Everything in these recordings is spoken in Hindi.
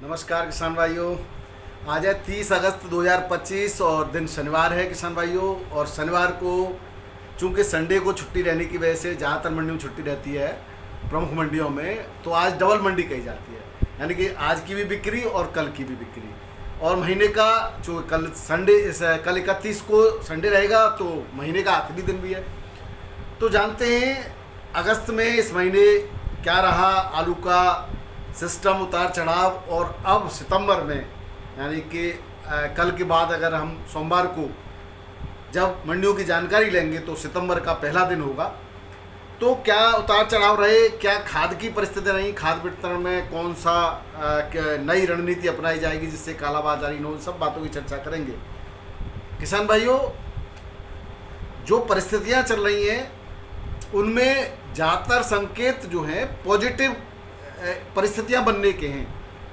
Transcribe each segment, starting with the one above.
नमस्कार किसान भाइयों। आज है 30 अगस्त 2025 और दिन शनिवार है किसान भाइयों। और शनिवार को चूंकि संडे को छुट्टी रहने की वजह से ज़्यादातर मंडियों में छुट्टी रहती है, प्रमुख मंडियों में, तो आज डबल मंडी कही जाती है। यानी कि आज की भी बिक्री और कल की भी बिक्री। और महीने का जो कल 31 को संडे रहेगा तो महीने का आखिरी दिन भी है। तो जानते हैं अगस्त में इस महीने क्या रहा आलू का सिस्टम, उतार चढ़ाव। और अब सितंबर में यानी कि कल के बाद अगर हम सोमवार को जब मंडियों की जानकारी लेंगे तो सितंबर का पहला दिन होगा। तो क्या उतार चढ़ाव रहे, क्या खाद की परिस्थिति रही, खाद वितरण में कौन सा नई रणनीति अपनाई जाएगी जिससे कालाबाजारी न हो, सब बातों की चर्चा करेंगे। किसान भाइयों, जो परिस्थितियां चल रही हैं उनमें ज़्यादातर संकेत जो हैं पॉजिटिव परिस्थितियां बनने के हैं,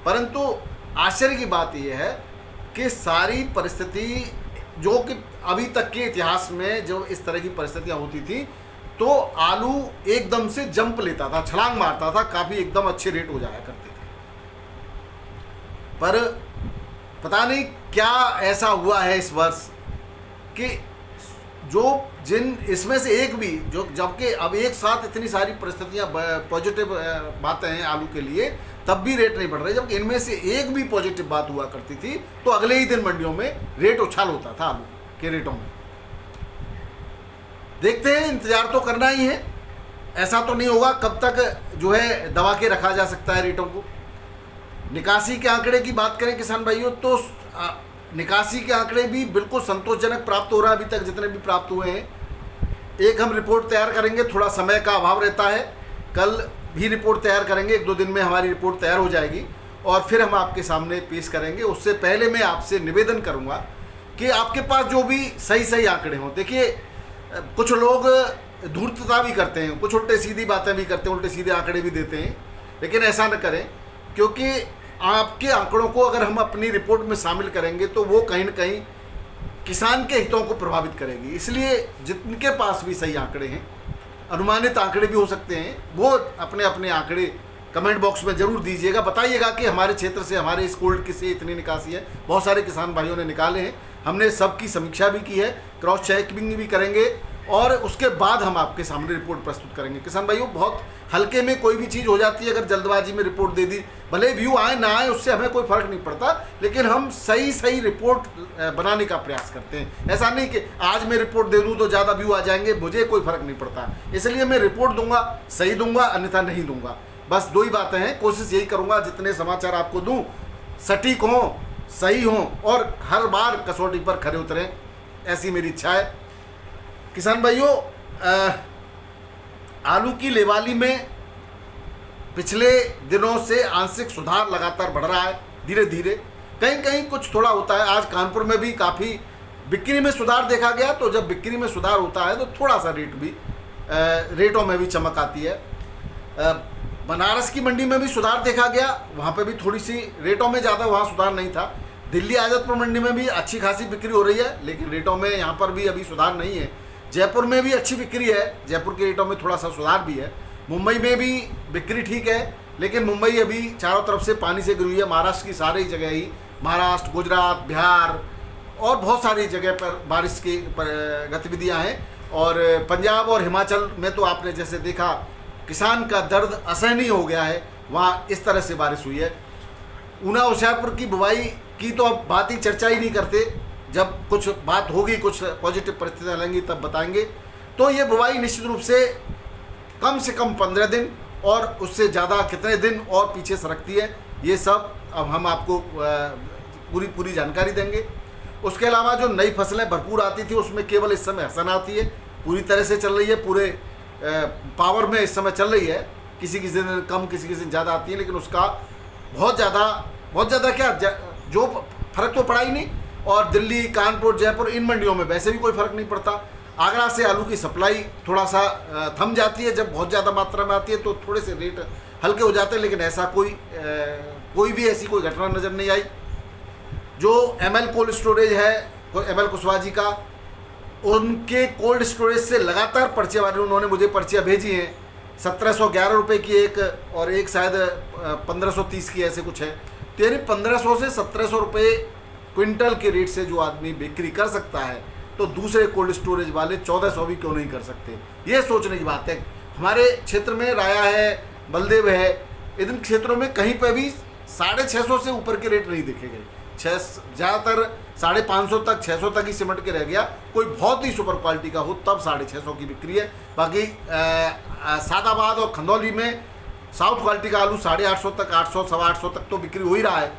परंतु आश्चर्य की बात यह है कि सारी परिस्थिति जो कि अभी तक के इतिहास में जो इस तरह की परिस्थितियां होती थी तो आलू एकदम से जंप लेता था, छलांग मारता था, काफ़ी एकदम अच्छे रेट हो जाया करते थे। पर पता नहीं क्या ऐसा हुआ है इस वर्ष कि इसमें से एक भी जो, जबकि अब एक साथ इतनी सारी परिस्थितियां पॉजिटिव बातें हैं आलू के लिए, तब भी रेट नहीं बढ़ रहे। जबकि इनमें से एक भी पॉजिटिव बात हुआ करती थी तो अगले ही दिन मंडियों में रेट उछाल होता था आलू के रेटों में। देखते हैं, इंतजार तो करना ही है। ऐसा तो नहीं होगा कब तक जो है दबा के रखा जा सकता है रेटों को। निकासी के आंकड़े की बात करें किसान भाइयों तो निकासी के आंकड़े भी बिल्कुल संतोषजनक प्राप्त हो रहा है अभी तक जितने भी प्राप्त हुए हैं। एक हम रिपोर्ट तैयार करेंगे, थोड़ा समय का अभाव रहता है, कल भी रिपोर्ट तैयार करेंगे, 1-2 दिन में हमारी रिपोर्ट तैयार हो जाएगी और फिर हम आपके सामने पेश करेंगे। उससे पहले मैं आपसे निवेदन करूंगा कि आपके पास जो भी सही आंकड़े हों। देखिए, कुछ लोग धूर्तता भी करते हैं, कुछ उल्टे सीधी बातें भी करते हैं, उल्टे सीधे आंकड़े भी देते हैं, लेकिन ऐसा न करें, क्योंकि आपके आंकड़ों को अगर हम अपनी रिपोर्ट में शामिल करेंगे तो वो कहीं न कहीं किसान के हितों को प्रभावित करेगी। इसलिए जिनके पास भी सही आंकड़े हैं, अनुमानित आंकड़े भी हो सकते हैं, वो अपने अपने आंकड़े कमेंट बॉक्स में ज़रूर दीजिएगा। बताइएगा कि हमारे क्षेत्र से, हमारे इस कोल्ड की से इतनी निकासी है। बहुत सारे किसान भाइयों ने निकाले हैं, हमने सबकी समीक्षा भी की है, क्रॉस चेकिंग भी करेंगे और उसके बाद हम आपके सामने रिपोर्ट प्रस्तुत करेंगे। किसान भाइयों, बहुत हल्के में कोई भी चीज़ हो जाती है, अगर जल्दबाजी में रिपोर्ट दे दी, भले व्यू आए ना आए उससे हमें कोई फ़र्क नहीं पड़ता, लेकिन हम सही रिपोर्ट बनाने का प्रयास करते हैं। ऐसा नहीं कि आज मैं रिपोर्ट दे दूं तो ज़्यादा व्यू आ जाएंगे, मुझे कोई फ़र्क नहीं पड़ता। इसलिए मैं रिपोर्ट दूंगा, सही दूंगा, अन्यथा नहीं दूंगा। बस 2 ही बातें हैं। कोशिश यही करूँगा जितने समाचार आपको दूँ सटीक हों, सही हों और हर बार कसौटी पर खरे उतरें, ऐसी मेरी इच्छा है। किसान भाइयों, आलू की लेवाली में पिछले दिनों से आंशिक सुधार लगातार बढ़ रहा है, धीरे धीरे। कहीं कहीं कुछ थोड़ा होता है। आज कानपुर में भी काफ़ी बिक्री में सुधार देखा गया, तो जब बिक्री में सुधार होता है तो थोड़ा सा रेटों में भी चमक आती है। बनारस की मंडी में भी सुधार देखा गया, वहाँ पे भी थोड़ी सी रेटों में ज़्यादा वहाँ सुधार नहीं था। दिल्ली आज़ादपुर मंडी में भी अच्छी खासी बिक्री हो रही है, लेकिन रेटों में यहाँ पर भी अभी सुधार नहीं है। जयपुर में भी अच्छी बिक्री है, जयपुर के रेटों में थोड़ा सा सुधार भी है। मुंबई में भी बिक्री ठीक है, लेकिन मुंबई अभी चारों तरफ से पानी से घिरी हुई है। महाराष्ट्र की सारी जगह ही, महाराष्ट्र, गुजरात, बिहार और बहुत सारी जगह पर बारिश की गतिविधियां हैं। और पंजाब और हिमाचल में तो आपने जैसे देखा किसान का दर्द असहनीय हो गया है, वहाँ इस तरह से बारिश हुई है। ऊना होशियारपुर की बुवाई की तो अब बात ही, चर्चा ही नहीं करते। जब कुछ बात होगी, कुछ पॉजिटिव परिस्थितियाँ लेंगी तब बताएंगे। तो ये बुवाई निश्चित रूप से कम 15 दिन और उससे ज़्यादा कितने दिन और पीछे सरकती है, ये सब अब हम आपको पूरी जानकारी देंगे। उसके अलावा जो नई फसलें भरपूर आती थी उसमें केवल इस समय हसन आती है, पूरी तरह से चल रही है, पूरे पावर में इस समय चल रही है। किसी दिन कम, किसी दिन ज़्यादा आती है, लेकिन उसका बहुत ज़्यादा क्या जो फर्क तो पड़ा ही नहीं। और दिल्ली, कानपुर, जयपुर, इन मंडियों में वैसे भी कोई फ़र्क नहीं पड़ता। आगरा से आलू की सप्लाई थोड़ा सा थम जाती है, जब बहुत ज़्यादा मात्रा में आती है तो थोड़े से रेट हल्के हो जाते हैं, लेकिन ऐसा कोई भी ऐसी कोई घटना नज़र नहीं आई। जो ML कोल्ड स्टोरेज है, ML कुशवाहा जी का, उनके कोल्ड स्टोरेज से लगातार पर्चे वाले उन्होंने मुझे पर्चियाँ भेजी हैं। 1711 रुपये की एक और एक शायद 1530 की ऐसे कुछ है। तो यानी 1500 से 1700 रुपये क्विंटल के रेट से जो आदमी बिक्री कर सकता है, तो दूसरे कोल्ड स्टोरेज वाले 1400 भी क्यों नहीं कर सकते? ये सोचने की बात है। हमारे क्षेत्र में राया है, बलदेव है, इन क्षेत्रों में कहीं पर भी 650 से ऊपर के रेट नहीं देखे गए। ज़्यादातर 550 तक, 600 तक ही सिमट के रह गया। कोई बहुत ही सुपर क्वालिटी का हो तब 650 की बिक्री है। बाकी सादाबाद और खंदौली में साउथ क्वालिटी का आलू 850 तक, 800, 825 तक तो बिक्री हो ही रहा है।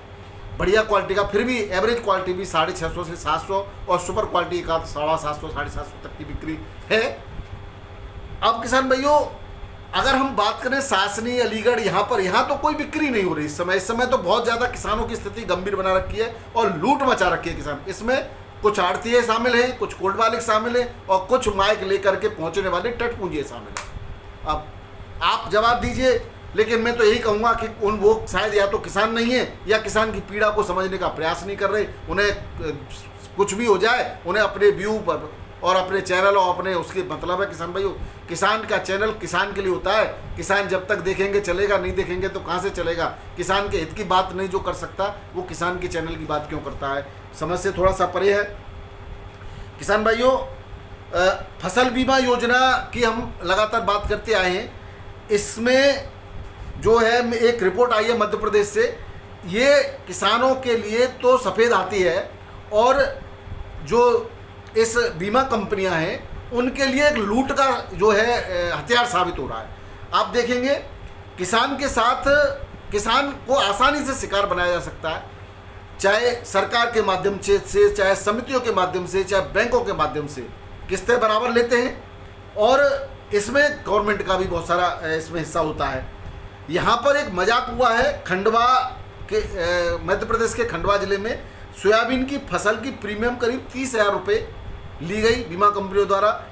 बढ़िया क्वालिटी का, फिर भी एवरेज क्वालिटी भी 650 से 700 और सुपर क्वालिटी का 750, 750 तक की बिक्री है। अब किसान भाइयों, अगर हम बात करें सासनी, अलीगढ़, यहाँ तो कोई बिक्री नहीं हो रही इस समय तो बहुत ज़्यादा किसानों की स्थिति गंभीर बना रखी है और लूट मचा रखी है किसान। इसमें कुछ आड़तीय शामिल हैं, कुछ कोल्ड मालिक शामिल हैं और कुछ माइक लेकर के पहुंचने वाले टट पूंजी शामिल हैं। अब आप जवाब दीजिए, लेकिन मैं तो यही कहूँगा कि वो शायद या तो किसान नहीं है या किसान की पीड़ा को समझने का प्रयास नहीं कर रहे। उन्हें कुछ भी हो जाए, उन्हें अपने व्यू पर और अपने चैनल और अपने उसके मतलब है किसान भाइयों, किसान का चैनल किसान के लिए होता है। किसान जब तक देखेंगे चलेगा, नहीं देखेंगे तो कहाँ से चलेगा? किसान के हित की बात नहीं जो कर सकता, वो किसान के चैनल की बात क्यों करता है? समझ से थोड़ा सा परे है। किसान भाइयों, फसल बीमा योजना की हम लगातार बात करते आए हैं। इसमें जो है एक रिपोर्ट आई है मध्य प्रदेश से, ये किसानों के लिए तो सफ़ेद आती है और जो इस बीमा कंपनियां हैं उनके लिए एक लूट का जो है हथियार साबित हो रहा है। आप देखेंगे किसान के साथ किसान को आसानी से शिकार बनाया जा सकता है, चाहे सरकार के माध्यम से, चाहे समितियों के माध्यम से, चाहे बैंकों के माध्यम से किस्तें बराबर लेते हैं और इसमें गवर्नमेंट का भी बहुत सारा इसमें हिस्सा होता है। यहाँ पर एक मजाक हुआ है खंडवा के मध्य प्रदेश के खंडवा जिले में सोयाबीन की फसल की प्रीमियम करीब 30,000 रुपये ली गई बीमा कंपनियों द्वारा।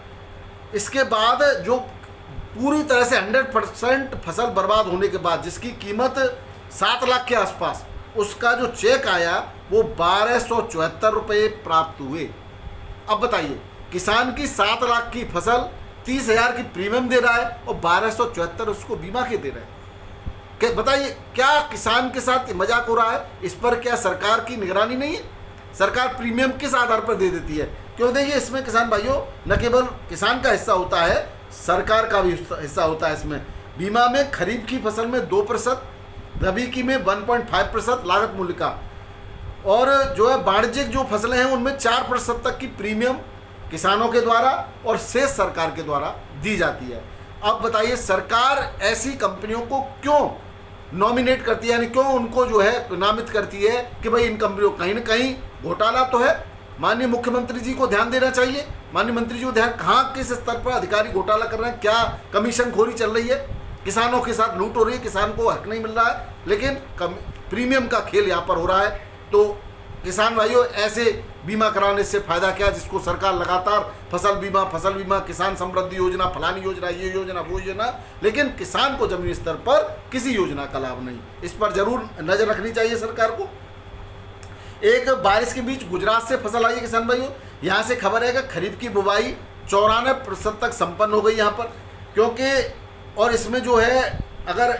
इसके बाद जो पूरी तरह से 100% फसल बर्बाद होने के बाद जिसकी कीमत 7 लाख के आसपास, उसका जो चेक आया वो 1274 रुपये प्राप्त हुए। अब बताइए, किसान की 7 लाख की फसल 30,000 की प्रीमियम दे रहा है और 1274 उसको बीमा के दे रहे हैं। क्या बताइए, क्या किसान के साथ मजाक हो रहा है? इस पर क्या सरकार की निगरानी नहीं है? सरकार प्रीमियम किस आधार पर दे देती है? क्यों देखिए, इसमें किसान भाइयों न केवल किसान का हिस्सा होता है, सरकार का भी हिस्सा होता है। इसमें बीमा में खरीफ की फसल में 2%, रबी की में 1.5% लागत मूल्य का, और जो है वाणिज्यिक जो फसलें हैं उनमें 4% तक की प्रीमियम किसानों के द्वारा और शेष सरकार के द्वारा दी जाती है। अब बताइए, सरकार ऐसी कंपनियों को क्यों नॉमिनेट करती है, यानी क्यों उनको जो है नामित करती है कि भाई इन कंपनियों कहीं ना कहीं घोटाला तो है? माननीय मुख्यमंत्री जी को ध्यान देना चाहिए। माननीय मंत्री जी को ध्यान, कहाँ किस स्तर पर अधिकारी घोटाला कर रहे हैं, क्या कमीशन खोरी चल रही है, किसानों के साथ लूट हो रही है, किसान को हक नहीं मिल रहा है, लेकिन प्रीमियम का खेल यहाँ पर हो रहा है। तो किसान भाइयों, ऐसे बीमा कराने से फायदा क्या, जिसको सरकार लगातार फसल बीमा, किसान समृद्धि योजना, फलानी योजना, ये योजना, वो योजना, लेकिन किसान को जमीनी स्तर पर किसी योजना का लाभ नहीं। इस पर जरूर नजर रखनी चाहिए सरकार को। एक बारिश के बीच गुजरात से फसल आई है किसान भाइयों। यहाँ से खबर है कि खरीफ की बुवाई 94% तक संपन्न हो गई यहाँ पर, क्योंकि और इसमें जो है अगर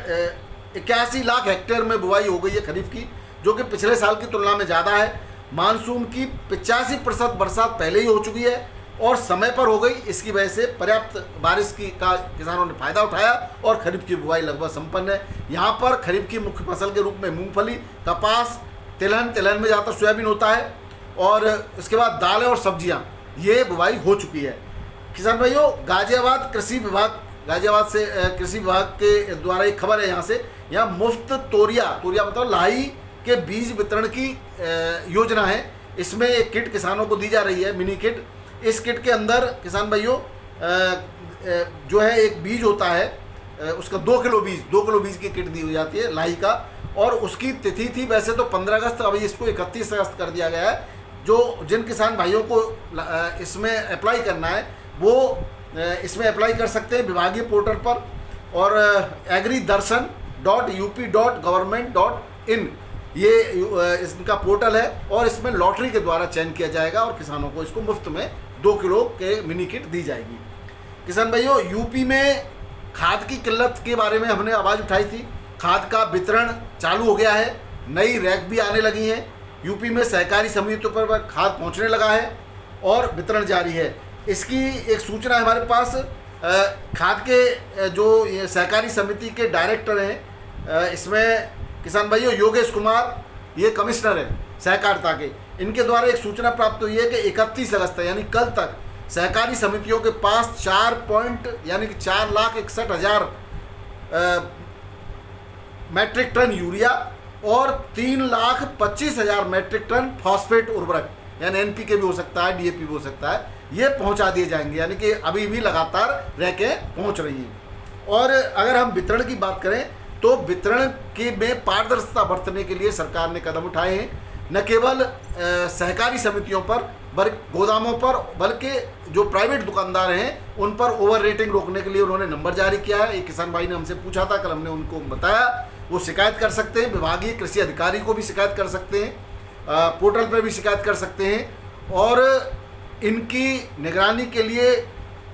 81 लाख हेक्टेयर में बुवाई हो गई है खरीफ की, जो कि पिछले साल की तुलना में ज़्यादा है। मानसून की 85% बरसात पहले ही हो चुकी है और समय पर हो गई। इसकी वजह से पर्याप्त बारिश का किसानों ने फायदा उठाया और खरीफ की बुवाई लगभग संपन्न है। यहाँ पर खरीफ की मुख्य फसल के रूप में मूंगफली, कपास, तिलहन में ज़्यादातर सोयाबीन होता है, और इसके बाद दालें और सब्जियाँ, ये बुवाई हो चुकी है। किसान भाइयों, गाजियाबाद से कृषि विभाग के द्वारा एक खबर है यहाँ मुफ्त तोरिया मतलब लाई के बीज वितरण की योजना है। इसमें एक किट किसानों को दी जा रही है, मिनी किट। इस किट के अंदर किसान भाइयों जो है एक बीज होता है, उसका 2 किलो बीज की किट दी जाती है लाई का, और उसकी तिथि थी वैसे तो 15 अगस्त, अभी इसको 31 अगस्त कर दिया गया है। जो जिन किसान भाइयों को इसमें अप्लाई करना है वो इसमें अप्लाई कर सकते हैं विभागीय पोर्टल पर, और agridarshan.up.government.in ये इसका पोर्टल है, और इसमें लॉटरी के द्वारा चयन किया जाएगा और किसानों को इसको मुफ्त में 2 किलो के मिनी किट दी जाएगी। किसान भाइयों, यूपी में खाद की किल्लत के बारे में हमने आवाज़ उठाई थी। खाद का वितरण चालू हो गया है। नई रैक भी आने लगी हैं। यूपी में सहकारी समितियों पर खाद पहुंचने लगा है और वितरण जारी है। इसकी एक सूचना है हमारे पास। खाद के जो ये सहकारी समिति के डायरेक्टर हैं, इसमें किसान भाइयों योगेश कुमार, ये कमिश्नर है सहकारिता के, इनके द्वारा एक सूचना प्राप्त हुई है कि 31 अगस्त यानी कल तक सहकारी समितियों के पास 4,61,000 मैट्रिक टन यूरिया और 3,25,000 मैट्रिक टन फॉस्फेट उर्वरक यानी एनपीके भी हो सकता है, डीएपी भी हो सकता है, ये पहुंचा दिए जाएंगे। यानी कि अभी भी लगातार रैकें पहुंच रही हैं। और अगर हम वितरण की बात करें तो वितरण के में पारदर्शिता बरतने के लिए सरकार ने कदम उठाए हैं। न केवल सहकारी समितियों पर गोदामों पर, बल्कि जो प्राइवेट दुकानदार हैं उन पर ओवर रेटिंग रोकने के लिए उन्होंने नंबर जारी किया है। एक किसान भाई ने हमसे पूछा था, कल हमने उनको बताया, वो शिकायत कर सकते हैं, विभागीय कृषि अधिकारी को भी शिकायत कर सकते हैं, पोर्टल पर भी शिकायत कर सकते हैं। और इनकी निगरानी के लिए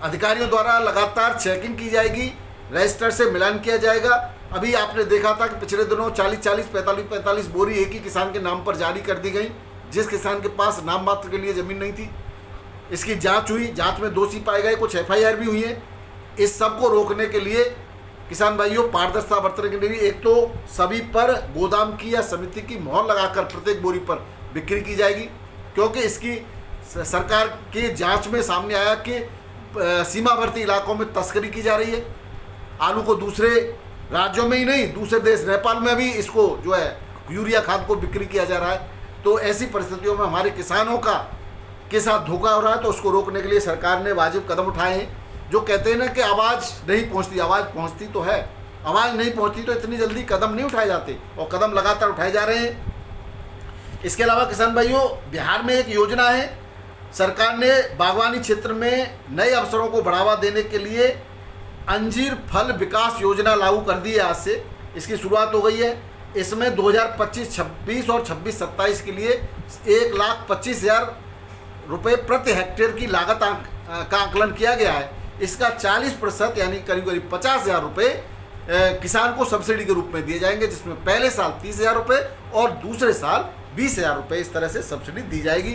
अधिकारियों द्वारा लगातार चेकिंग की जाएगी, रजिस्टर से मिलान किया जाएगा। अभी आपने देखा था कि पिछले दिनों 40-40, 45-45 बोरी एक ही किसान के नाम पर जारी कर दी गई, जिस किसान के पास नाम मात्र के लिए ज़मीन नहीं थी। इसकी जांच हुई, जांच में दोषी पाए गए, कुछ एफआईआर भी हुई है। इस सब को रोकने के लिए किसान भाइयों पारदर्शिता बरतने के लिए एक तो सभी पर गोदाम की या समिति की मोहर लगाकर प्रत्येक बोरी पर बिक्री की जाएगी, क्योंकि इसकी सरकार की जांच में सामने आया कि सीमावर्ती इलाकों में तस्करी की जा रही है। आलू को दूसरे राज्यों में ही नहीं, दूसरे देश नेपाल में भी इसको जो है यूरिया खाद को बिक्री किया जा रहा है। तो ऐसी परिस्थितियों में हमारे किसानों के साथ धोखा हो रहा है, तो उसको रोकने के लिए सरकार ने वाजिब कदम उठाए हैं। जो कहते हैं ना कि आवाज़ नहीं पहुंचती, आवाज़ पहुंचती तो है, आवाज़ नहीं पहुंचती तो इतनी जल्दी कदम नहीं उठाए जाते, और कदम लगातार उठाए जा रहे हैं। इसके अलावा किसान भाइयों, बिहार में एक योजना है, सरकार ने बागवानी क्षेत्र में नए अवसरों को बढ़ावा देने के लिए अंजीर फल विकास योजना लागू कर दी है। आज से इसकी शुरुआत हो गई है। इसमें 2025-26 और 26-27 के लिए 1,25,000 रुपये प्रति हेक्टेयर की लागत का आकलन किया गया है। इसका 40% यानी करीब करीब 50,000 रुपये किसान को सब्सिडी के रूप में दिए जाएंगे, जिसमें पहले साल 30,000 रुपये और दूसरे साल 20,000 रुपये इस तरह से सब्सिडी दी जाएगी।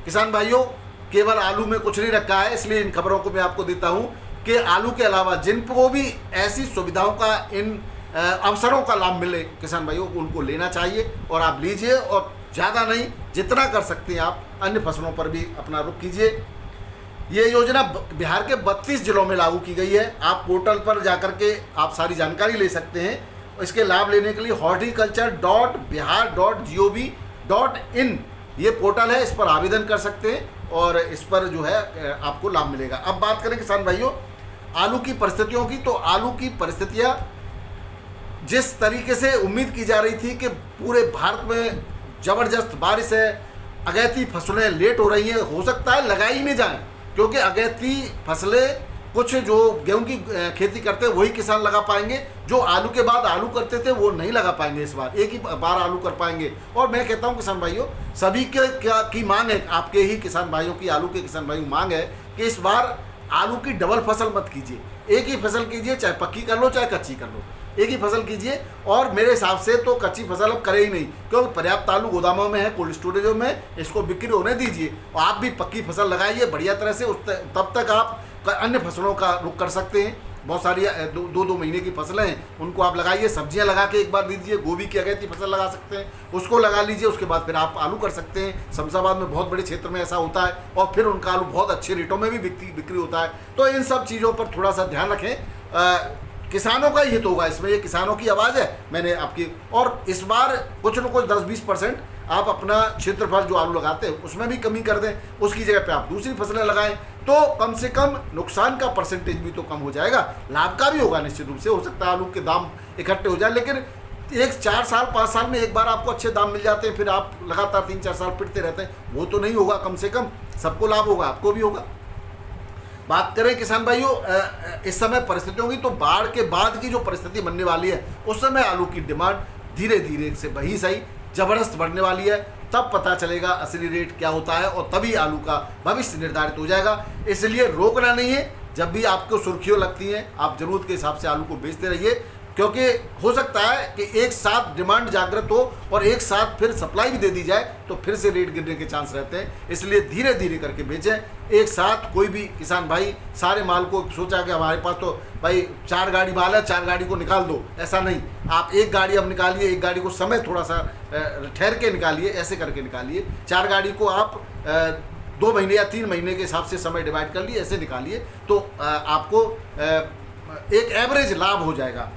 किसान भाइयों, केवल आलू में कुछ नहीं रखा है, इसलिए इन खबरों को मैं आपको देता हूँ कि आलू के अलावा जिनको भी ऐसी सुविधाओं का, इन अवसरों का लाभ मिले, किसान भाइयों को उनको लेना चाहिए और आप लीजिए। और ज़्यादा नहीं, जितना कर सकते हैं आप अन्य फसलों पर भी अपना रुख कीजिए। ये योजना बिहार के 32 जिलों में लागू की गई है। आप पोर्टल पर जाकर के आप सारी जानकारी ले सकते हैं। इसके लाभ लेने के लिए horticulture.bihar.gov.in ये पोर्टल है, इस पर आवेदन कर सकते हैं और इस पर जो है आपको लाभ मिलेगा। अब बात करें किसान भाइयों आलू की परिस्थितियों की, तो आलू की परिस्थितियाँ जिस तरीके से उम्मीद की जा रही थी कि पूरे भारत में ज़बरदस्त बारिश है, अगैती फसलें लेट हो रही हैं, हो सकता है लगाई ही नहीं जाएं, क्योंकि अगैती फसलें कुछ जो गेहूं की खेती करते हैं वही किसान लगा पाएंगे, जो आलू के बाद आलू करते थे वो नहीं लगा पाएंगे। इस बार एक ही बार आलू कर पाएंगे। और मैं कहता हूं किसान भाइयों, सभी की मांग है, आपके ही किसान भाइयों की, आलू के किसान भाइयों की मांग है कि इस बार आलू की डबल फसल मत कीजिए, एक ही फसल कीजिए, चाहे पक्की कर लो चाहे कच्ची कर लो, एक ही फसल कीजिए। और मेरे हिसाब से तो कच्ची फसल अब करे ही नहीं, क्योंकि पर्याप्त आलू गोदामों में है, कोल्ड स्टोरेजों में, इसको बिक्री होने दीजिए। और आप भी पक्की फसल लगाइए बढ़िया तरह से, तब तक आप अन्य फसलों का रुख कर सकते हैं। बहुत सारी 2-2 महीने की फसलें हैं, उनको आप लगाइए। सब्जियां लगा के एक बार दीजिए, गोभी की अगैती फसल लगा सकते हैं, उसको लगा लीजिए। उसके बाद फिर आप आलू कर सकते हैं। शमशाबाद में बहुत बड़े क्षेत्र में ऐसा होता है, और फिर उनका आलू बहुत अच्छे रेटों में भी बिक्री होता है। तो इन सब चीज़ों पर थोड़ा सा ध्यान रखें। किसानों का हित होगा इसमें, ये किसानों की आवाज़ है मैंने आपकी। और इस बार कुछ न कुछ 10-20% आप अपना क्षेत्रफल जो आलू लगाते हैं उसमें भी कमी कर दें, उसकी जगह पे आप दूसरी फसलें लगाएं, तो कम से कम नुकसान का परसेंटेज भी तो कम हो जाएगा, लाभ का भी होगा निश्चित रूप से। हो सकता है आलू के दाम इकट्ठे हो जाए, लेकिन 4 साल 5 साल में एक बार आपको अच्छे दाम मिल जाते हैं, फिर आप लगातार 3-4 साल पिटते रहते हैं, वो तो नहीं होगा। कम से कम सबको लाभ होगा, आपको भी होगा। बात करें किसान भाइयों इस समय परिस्थितियों की, तो बाढ़ के बाद की जो परिस्थिति बनने वाली है, उस समय आलू की डिमांड धीरे धीरे से वही सही ज़बरदस्त बढ़ने वाली है। तब पता चलेगा असली रेट क्या होता है, और तभी आलू का भविष्य निर्धारित हो जाएगा। इसलिए रोकना नहीं है, जब भी आपको सुर्खियों लगती हैं आप ज़रूरत के हिसाब से आलू को बेचते रहिए। क्योंकि हो सकता है कि एक साथ डिमांड जागृत हो और एक साथ फिर सप्लाई भी दे दी जाए तो फिर से रेट गिरने के चांस रहते हैं। इसलिए धीरे धीरे करके बेचें। एक साथ कोई भी किसान भाई सारे माल को सोचा कि हमारे पास तो भाई 4 गाड़ी माल है, 4 गाड़ी को निकाल दो, ऐसा नहीं। आप एक गाड़ी अब निकालिए, एक गाड़ी को समय थोड़ा सा ठहर के निकालिए, ऐसे करके निकालिए। 4 गाड़ी को आप 2 महीने या 3 महीने के हिसाब से समय डिवाइड कर लिए, ऐसे निकालिए तो आपको एक एवरेज लाभ हो जाएगा।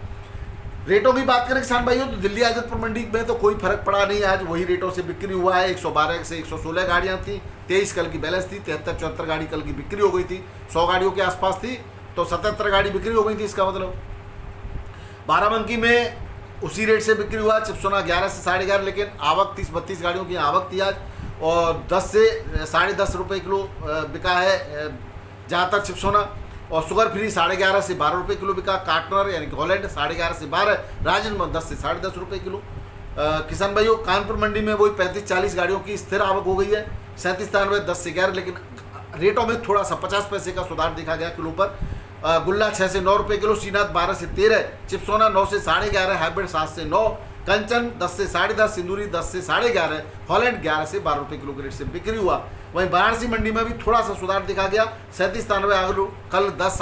रेटों की बात करें किसान भाइयों तो दिल्ली आजमपुर मंडी में तो कोई फर्क पड़ा नहीं। आज वही रेटों से बिक्री हुआ है। 112 से 116 गाड़ियां थी, 23 कल की बैलेंस थी, 73-74 गाड़ी कल की बिक्री हो गई थी, 100 गाड़ियों के आसपास थी तो 77 गाड़ी बिक्री हो गई थी। इसका मतलब बाराबंकी में उसी रेट से बिक्री हुआ। चिपसोना 11 से 11.5, लेकिन आवक 30-32 गाड़ियों की आवक थी आज और 10 से 10.5 रुपये किलो बिका है ज़्यादातर चिपसोना। और शुगर फ्री 11.5 से 12 रुपये किलो बिका। कार्टनर यानी कि हॉलैंड 11.5 से 12, राजन 10 से 10.5 रुपये किलो। किसान भाइयों कानपुर मंडी में वही 35-40 गाड़ियों की स्थिर आवक हो गई है। 37-93 10 से 11, लेकिन रेटों में थोड़ा सा 50 पैसे का सुधार देखा गया किलो पर। गुल्ला 6 से 9 रुपये किलो, श्रीनाथ 12 से 13, चिपसोना 9 से 11.5, हाइब्रिड 7 से 9, कंचन 10 से 10.5, सिंदूरी 10 से 11.5, हॉलैंड 11 से 12 रुपये किलो के रेट से बिक्री हुआ। वहीं वाराणसी मंडी में भी थोड़ा सा सुधार देखा गया। 37-93 आलू कल 10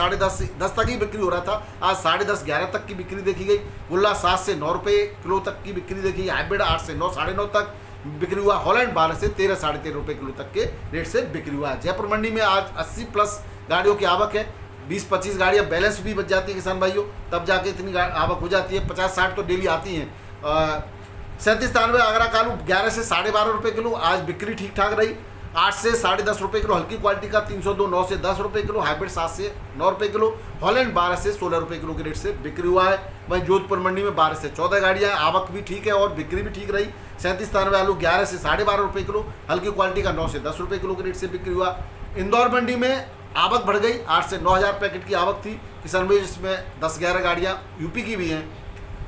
10 तक ही बिक्री हो रहा था, आज 10:30-11 तक की बिक्री देखी गई। गुल्ला 7 से 9 रुपये किलो तक की बिक्री देखी गई। हाइब्रिड 8 से 9 9.5 तक बिक्री हुआ। हॉलैंड 12 से 13-13.5 रुपये किलो तक के रेट से बिक्री हुआ। जयपुर मंडी में आज 80+ गाड़ियों की आवक है। 20-25 गाड़ियाँ बैलेंस भी बच जाती है किसान भाइयों, तब जाके इतनी आवक हो जाती है। 50-60 तो डेली आती हैं। 37-93 आगरा कालू 11 से 12.5 रुपये किलो, आज बिक्री ठीक ठाक रही। 8 से 10.5 रुपये किलो हल्की क्वालिटी का 302, 9 से 10 रुपये किलो, हाइब्रिड 7 से 9 रुपये किलो, हॉलैंड 12 से 16 रुपये किलो के रेट से बिक्री हुआ है। वहीं जोधपुर मंडी में 12 से 14 गाड़ियाँ, आवक भी ठीक है और बिक्री भी ठीक रही। 37-93 आलू 11 से 12.5 रुपये किलो, हल्की क्वालिटी का 9 से 10 रुपये किलो के रेट से बिक्री हुआ। इंदौर मंडी में आवक बढ़ गई, 8 से 9,000 पैकेट की आवक थी किसान भाई, जिसमें 10-11 गाड़ियाँ यूपी की भी हैं।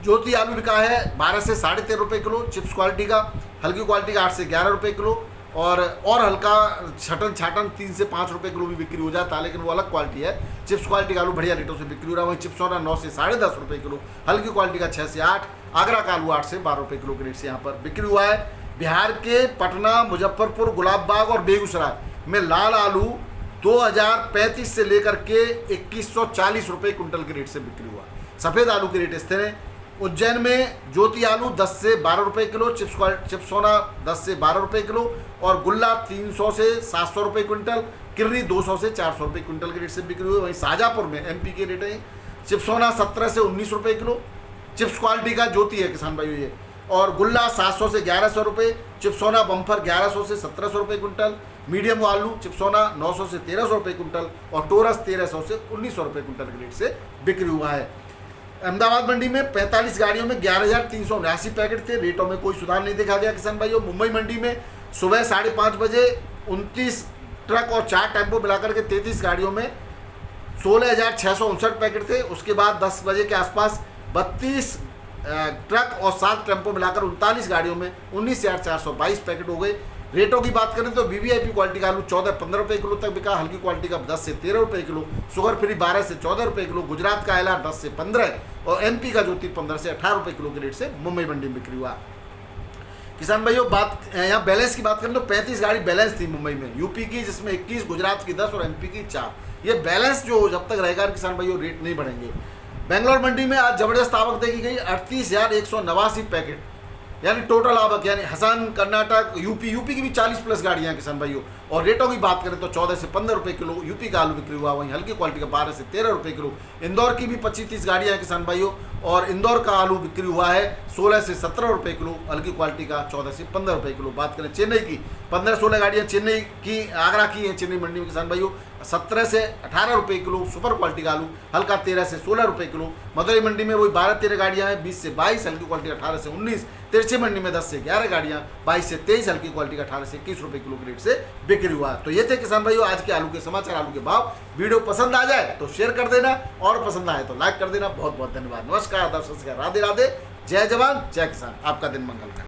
ज्योति आलू बिका है 12 से 13.5 रुपये किलो, चिप्स क्वालिटी का, हल्की क्वालिटी का 8 से 11 रुपये किलो और हल्का छाटन 3 से 5 रुपये किलो भी बिक्री हो जाता है, लेकिन वो अलग क्वालिटी है। चिप्स क्वालिटी का आलू बढ़िया रेटों से बिक्री हो रहा है। वहीं चिप्सोना 9 से 10.5 रुपये किलो, हल्की क्वालिटी का 6 से 8, आगरा का आलू 8 से 12 रुपये किलो के रेट से यहाँ पर बिक्री हुआ है। बिहार के पटना, मुजफ्फरपुर, गुलाबबाग और बेगूसराय में लाल आलू 2035 से लेकर के 2140 रुपये कुंटल के रेट से बिक्री हुआ। सफ़ेद आलू के रेट स्थिर हैं। उज्जैन में ज्योति आलू 10 से 12 रुपये किलो, चिप्सोना 10 से 12 रुपये किलो और गुल्ला 300 से 700 रुपये क्विंटल, किर्री 200 से 400 रुपये क्विंटल के रेट से बिक्री हुई। वहीं शाहजहाँपुर में एमपी के रेट हैं। चिप्सोना 17 से 19 रुपये किलो, चिप्स क्वालिटी का ज्योति है किसान भाइयों ये, और गुल्ला 700 से 1100 रुपये, चिप्सोना बम्फर 1100 से 1700 रुपये क्विंटल, मीडियम आलू चिप्सोना 900 से 1300 रुपये क्विंटल और टोरस 1300 से 1900 रुपये क्विंटल के रेट से बिक्री हुआ है। अहमदाबाद मंडी में 45 गाड़ियों में 11,379 पैकेट थे, रेटों में कोई सुधार नहीं देखा गया किसान भाइयों। मुंबई मंडी में सुबह 5:30 बजे 29 ट्रक और 4 टेम्पो मिलाकर के 33 गाड़ियों में 16,659 पैकेट थे। उसके बाद 10 बजे के आसपास 32 ट्रक और 7 टेम्पो मिलाकर 39 गाड़ियों में 19,422 पैकेट हो गए। रेटों की बात करें तो वीवीआईपी क्वालिटी का आलू 14-15 रुपये किलो तक बिका, हल्की क्वालिटी का 10 से 13 रुपये किलो, शुगर फ्री 12 से 14 रुपये किलो, गुजरात का एलआर 10 से 15 और एमपी का ज्योति 15 से 18 रुपये किलो के रेट से मुंबई मंडी में बिक्री हुआ। किसान भाइयों बात यहाँ बैलेंस की बात करें तो 35 गाड़ी बैलेंस थी मुंबई में, यूपी की जिसमें 21, गुजरात की 10 और एमपी की 4। ये बैलेंस जो जब तक रहेगा किसान भाइयों रेट नहीं बढ़ेंगे। बेंगलोर मंडी में आज जबरदस्त आवक देखी गई, 38,189 पैकेट यानी टोटल आवक, यानी हसन, कर्नाटक, यूपी की भी 40+ गाड़ियाँ किसान भाइयों। और रेटों की बात करें तो 14 से 15 रुपये किलो यूपी का आलू बिक्री हुआ। वहीं हल्की क्वालिटी का 12 से 13 रुपये किलो। इंदौर की भी 25-30 गाड़ियाँ हैं किसान भाइयों और इंदौर का आलू बिक्री हुआ है 16 से 17 रुपये किलो, हल्की क्वालिटी का 14 से 15 रुपये किलो। बात करें चेन्नई की, 15-16 गाड़ियाँ चेन्नई की, आगरा की हैं चेन्नई मंडी में किसान भाइयों, 17 से 18 रुपये किलो सुपर क्वालिटी का आलू, हल्का 13 से 16 रुपये किलो। मदुरई मंडी में वही 12-13 गाड़ियाँ हैं, 20 से 22, हल्की क्वालिटी 18 से 19। तिरछी मंडी में 10 से 11 गाड़ियाँ, 22 से 23, हल्की क्वालिटी का 18 से 21 रुपये किलो के रेट से बिक्री हुआ। तो ये थे किसान भाइयों आज के आलू के समाचार, आलू के भाव। वीडियो पसंद आ जाए तो शेयर कर देना और पसंद आए तो लाइक कर देना। बहुत बहुत धन्यवाद। नमस्कार, दर्शक, राधे राधे, जय जवान जय किसान। आपका दिन मंगल करे।